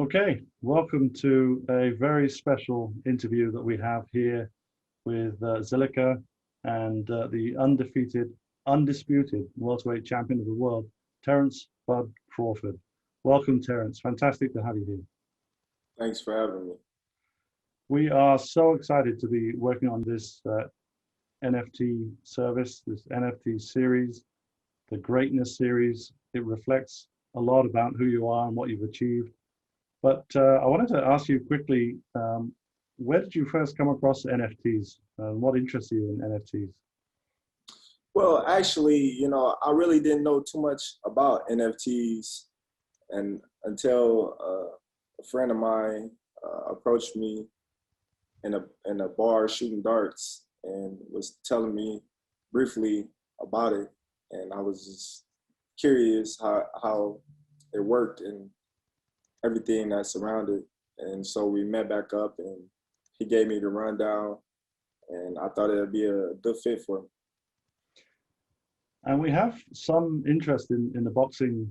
Okay, welcome to a very special interview that we have here with Zilliqa and the undisputed welterweight champion of the world, Terence "Bud" Crawford. Welcome, Terence. Fantastic to have you here. Thanks for having me. We are so excited to be working on this NFT service, this NFT series, the Greatness series. It reflects a lot about who you are and what you've achieved. But I wanted to ask you quickly, where did you first come across NFTs? And what interests you in NFTs? Well, actually, I really didn't know too much about NFTs and until a friend of mine approached me in a bar shooting darts and was telling me briefly about it. And I was just curious how it worked and everything that surrounded. And so we met back up and he gave me the rundown and I thought it'd be a good fit for me. And we have some interest in the boxing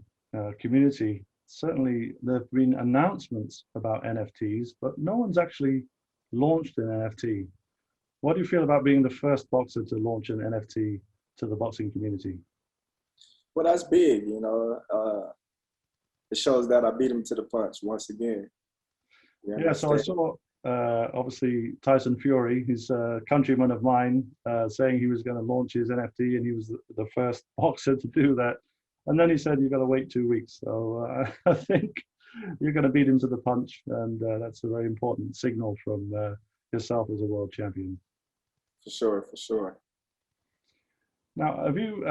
community. Certainly there have been announcements about NFTs, but no one's actually launched an NFT. What do you feel about being the first boxer to launch an NFT to the boxing community? Well, that's big, it shows that I beat him to the punch once again. Yeah, so I saw obviously Tyson Fury, he's a countryman of mine, saying he was going to launch his NFT and he was the first boxer to do that. And then he said, you've got to wait 2 weeks. So I think you're going to beat him to the punch. And that's a very important signal from yourself as a world champion. For sure, for sure. Now, have you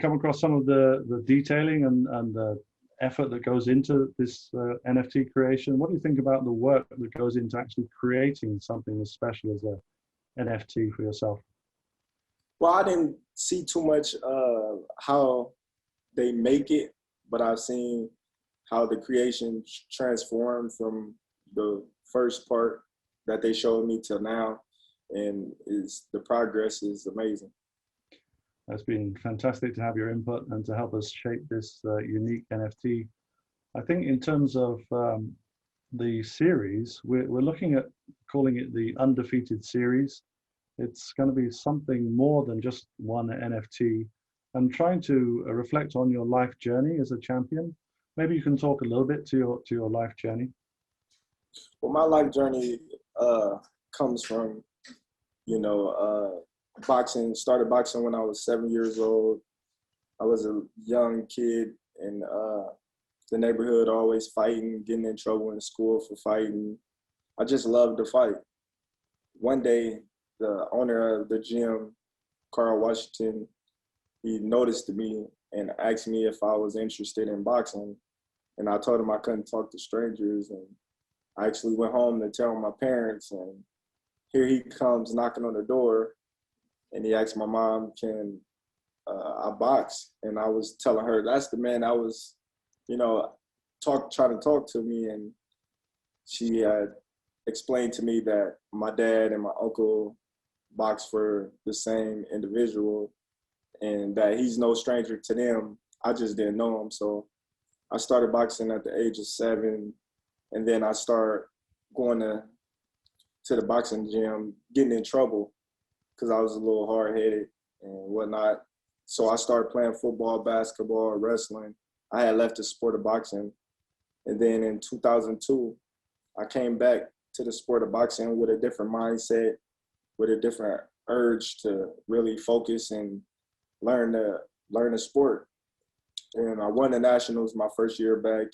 come across some of the detailing and the effort that goes into this NFT creation? What do you think about the work that goes into actually creating something as special as a NFT for yourself? Well, I didn't see too much how they make it, but I've seen how the creation transformed from the first part that they showed me till now, and the progress is amazing. It's been fantastic to have your input and to help us shape this unique NFT. I think in terms of the series, we're looking at calling it the Undefeated series. It's going to be something more than just one NFT and trying to reflect on your life journey as a champion. Maybe you can talk a little bit to your life journey. Well, my life journey comes from, boxing. Started boxing when I was 7 years old. I was a young kid in the neighborhood, always fighting, getting in trouble in school for fighting. I just loved to fight. One day, the owner of the gym, Carl Washington, he noticed me and asked me if I was interested in boxing. And I told him I couldn't talk to strangers. And I actually went home to tell my parents. And here he comes knocking on the door. And he asked my mom, can I box? And I was telling her, that's the man I was, trying to talk to me. And she had explained to me that my dad and my uncle boxed for the same individual and that he's no stranger to them. I just didn't know him. So I started boxing at the age of 7. And then I started going to the boxing gym, getting in trouble, because I was a little hard-headed and whatnot. So I started playing football, basketball, wrestling. I had left the sport of boxing. And then in 2002, I came back to the sport of boxing with a different mindset, with a different urge to really focus and learn the sport. And I won the nationals my first year back.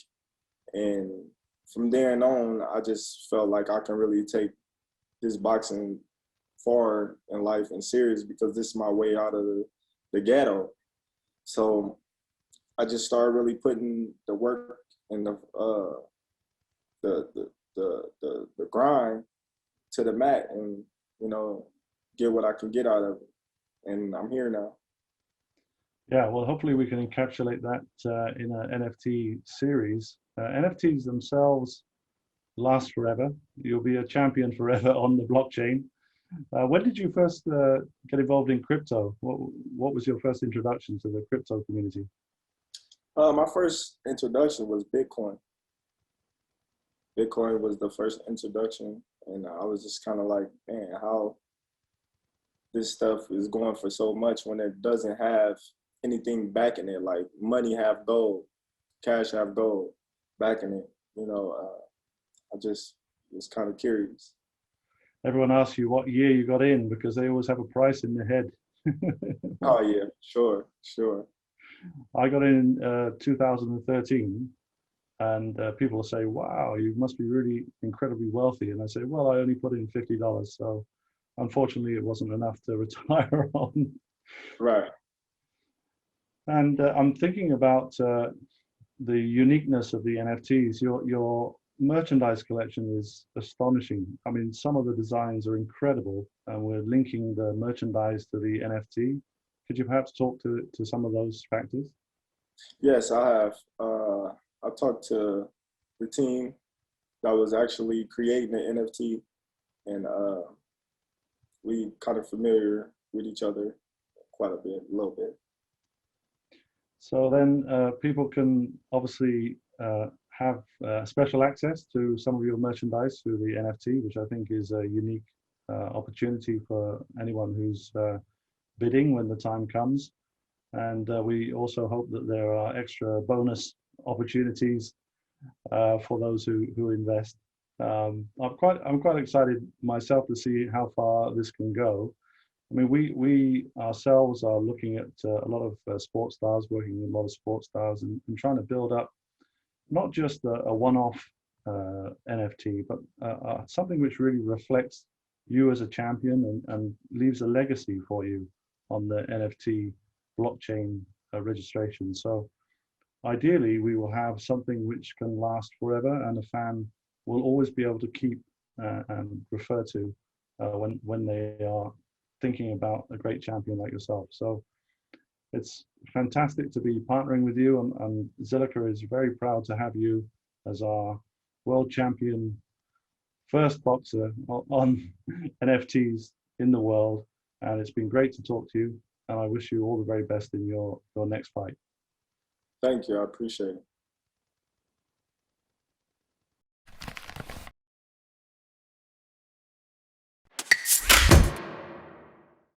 And from there on, I just felt like I can really take this boxing far in life and serious, because this is my way out of the ghetto. So I just started really putting the work and the grind to the mat and, get what I can get out of it. And I'm here now. Yeah, well, hopefully we can encapsulate that in an NFT series. NFTs themselves last forever. You'll be a champion forever on the blockchain. When did you first get involved in crypto? What was your first introduction to the crypto community? My first introduction was Bitcoin. Bitcoin was the first introduction, and I was just kind of like, man, how this stuff is going for so much when it doesn't have anything backing it, like money have gold, cash have gold backing it. You know, I just was kind of curious. Everyone asks you what year you got in because they always have a price in their head. Oh yeah, sure, sure. I got in 2013, and people will say, "Wow, you must be really incredibly wealthy." And I say, "Well, I only put in $50, so unfortunately, it wasn't enough to retire on." Right. And I'm thinking about the uniqueness of the NFTs. Your merchandise collection is astonishing. I mean, some of the designs are incredible, and we're linking the merchandise to the NFT. Could you perhaps talk to some of those factors? Yes, I have. I talked to the team that was actually creating the NFT, and we kind of familiar with each other quite a bit, a little bit. So then people can obviously have special access to some of your merchandise through the NFT, which I think is a unique opportunity for anyone who's bidding when the time comes. And we also hope that there are extra bonus opportunities for those who invest. I'm quite excited myself to see how far this can go. I mean, we ourselves are looking at a lot of sports stars, working with a lot of sports stars, and trying to build up not just a one-off NFT, but something which really reflects you as a champion and leaves a legacy for you on the NFT blockchain registration. So ideally, we will have something which can last forever, and a fan will always be able to keep and refer to when they are thinking about a great champion like yourself. So it's fantastic to be partnering with you, and Zilliqa is very proud to have you as our world champion, first boxer on NFTs in the world. And it's been great to talk to you, and I wish you all the very best in your next fight. Thank you. I appreciate it.